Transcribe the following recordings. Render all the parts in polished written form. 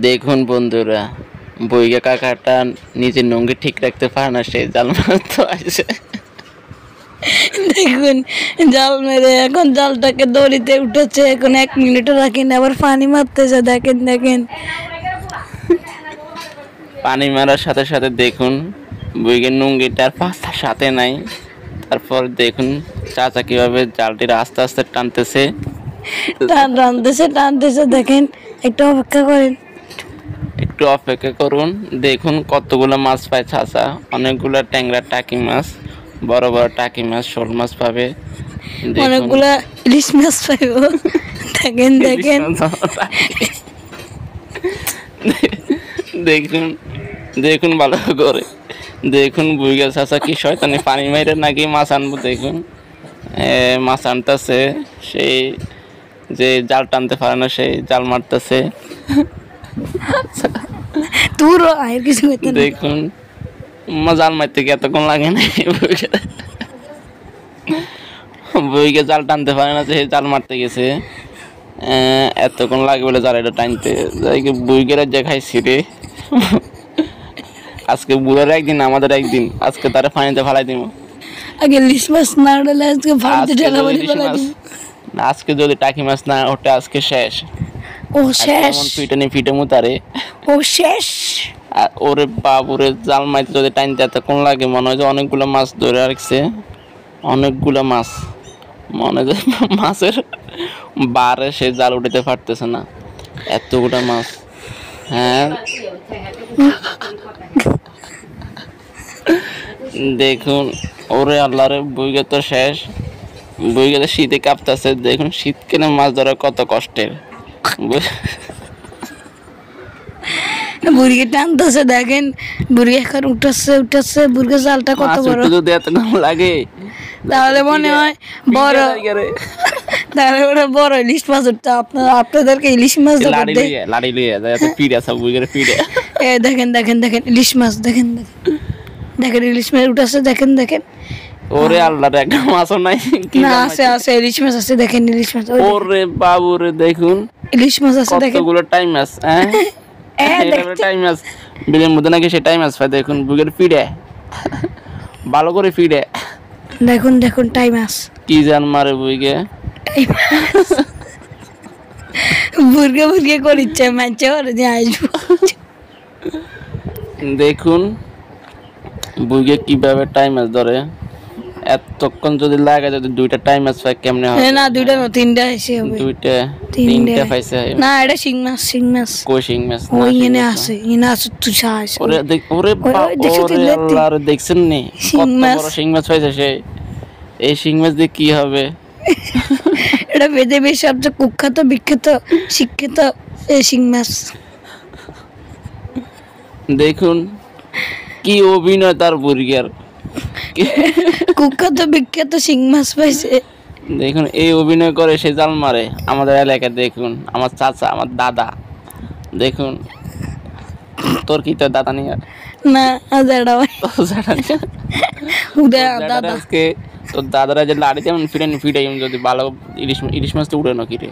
দেখুন বন্ধুরা, বইগা কাকাটা নিজের নঙ্গি ঠিক রাখতে পারে না, সেই জাল মারতে আসে। দেখুন জাল মেরে এখন জালটাকে দড়িতে উঠেছে, এখন 1 মিনিটও রাখেন, আবার পানি মারতেছে। দেখেন দেখেন পানি মারার সাথে সাথে দেখুন বইগের নুঙ্গিটার পাশার সাথে নাই। তারপর দেখুন চাচা কিভাবে জালটির আস্তে আস্তে টানতেছে। টানতেছে দেখেন, একটু অপেক্ষা করেন। একটু অপেক্ষা করুন, দেখুন কতগুলো মাছ পায় চাচা। অনেকগুলো ট্যাংরা টাকি মাছ, বড় বড় টাকি মাছ, শোল মাছ পাবে। অনেকগুলা ইলিশ মাছ পাইব। দেখেন দেখেন দেখুন দেখুন ভালো করে দেখুন বুইগা চাচা কি শয়তানি পানি মাইরে নাকি মাছ আনবো। দেখুন মাছ আনতেছে, সেই যে জাল টানতে পারে না সেই জাল মারতেছে। দেখুন জাল মারতে কি এতক্ষণ লাগে না, বইকে জাল টানতে পারে না, সেই জাল মারতে গেছে এতক্ষণ লাগে বলে জাল এটা টানতে। বইকেরা যে খাইছি রে, আজকে বুড়ার একদিন আমাদের একদিন, আজকে তারা পানিতে ফালাই দিব। আগে ইলিশ মাছ না উঠলে আজকে ফানিতে ঢেলা বাড়ি ফেলাই দিব। আজকে যদি টাকি মাছ না ওঠে আজকে শেষ। ও শেষ, পিটানি পিটে মুতারে, ও শেষ। ওরে বাবুরে, জাল মাইতে যদি টাইনতে এতক্ষণ লাগে, মনে হয় যে অনেকগুলো মাছ ধরে রাখছে, অনেকগুলো মাছ। মনে হয় মাছের বারে সে জাল উঠাতে পারতেছে না, এতগুলো মাছ। হ্যাঁ দেখুন, ওরে আল্লাহ রে, বইগে তো শেষ। বইগে তো শীতে কাঁপতেছে। দেখুন শীতকালে মাছ ধরা কত কষ্টের। বুড়িকে টানতেছে, দেখেন বুড়ি এখন উঠেছে বুড়িকে জালটা কত বড়। যদি এত লাগে তাহলে মনে হয় বড়, তাহলে ওরা বড় ইলিশ মাছ উঠতে। আপনাদেরকে ইলিশ মাছ লাড়ি লিয়ে পিড়ে সব বুইগের পিড়ে। দেখেন দেখেন দেখেন ইলিশ মাছ, দেখেন দেখেন দেখেন ইলিশ মাছ উঠেছে। দেখেন দেখেন, ওরে আল্লাহ রে, একটা মাছও নাই। না আছে আছে ইলিশ মাছ আছে, দেখেন ইলিশ মাছ। ওরে বাবু রে, দেখুন ইলিশ মাছ আছে, দেখেন কতগুলো টাইম মাছ। টাইম মাছ বিলের মধ্যে নাকি সে টাইম মাছ পায়। দেখুন বুইগের পিড়ে ভালো করে পিড়ে। দেখুন দেখুন টাইম মাছ কি জান মারে বুইগে, বুর্গে বুর্গে করিচ্ছে মাছ ওরে দিয়ে আসবো। দেখুন বুইগে কিভাবে টাইম মাছ ধরে। এতক্ষণ যদি লাগে, যদি 2টা টাইম মাছ পায় কেমনে হবে? না 2টা না 3টা এসে হবে। 3টা পাইছে না, এটা শিং মাছ, শিং মাছ। কই শিং মাছ? ওই এনে আছে, এনে আছে তুই চাস। ওরে ওরে আল্লাহ রে, দেখছেন নি কত বড় শিং মাছ পাইছে সে। এই শিং মাছ দিয়ে কি হবে? এটা পৃথিবীর সবচেয়ে কুখ্যাত বিখ্যাত শিক্ষিত এই শিং মাছ। দেখুন কি অভিনয় তার বুর্গের, কুখ্যাত বিখ্যাত শিং মাছ পাইছে। দেখুন এই অভিনয় করে সে জাল মারে আমাদের এলাকায়। দেখুন আমার চাচা, আমার দাদা। দেখুন তোর কি তোর দাদা নিয়ে না দাদা ভাই, দাদা আজকে তোর দাদারা যে লাড়ি যেমন ফিরে যদি ভালো ইলিশ মাছ তো উঠে না কিরে,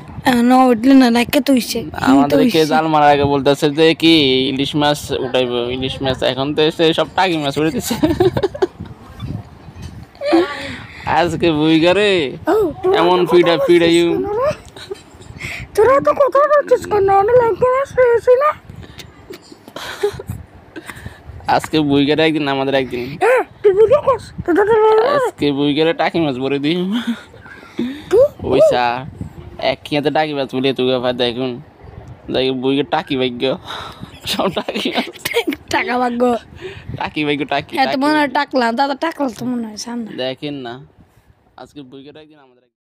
না উঠলে না রাখে তো হইছে। আমাদেরকে জাল মারার আগে বলতেছে যে কি ইলিশ মাছ উঠাইব, ইলিশ মাছ। এখন তো এসে সব টাকি মাছ উঠেছে। আজকে বুইগারে এমন পিড়া তোরা তো কথা বলছিস কেন? আমি লাইকে মাছ পেয়েছি না। আজকে বুইগারে একদিন আমাদের একদিন, আজকে বুইগারে টাকি মাছ ভরে দিই। ওইসা এক খেতে টাকি মাছ বলিয়ে তুই দেখুন, দেখি বুইগে টাকি ভাগ্য সব টাকা ভাগ্য টাকি ভাগ্য টাকি এত মনে হয় টাকলাম, দাদা টাকলাম তো মনে হয়। দেখেন না আজকে বুইগারে একদিন আমাদের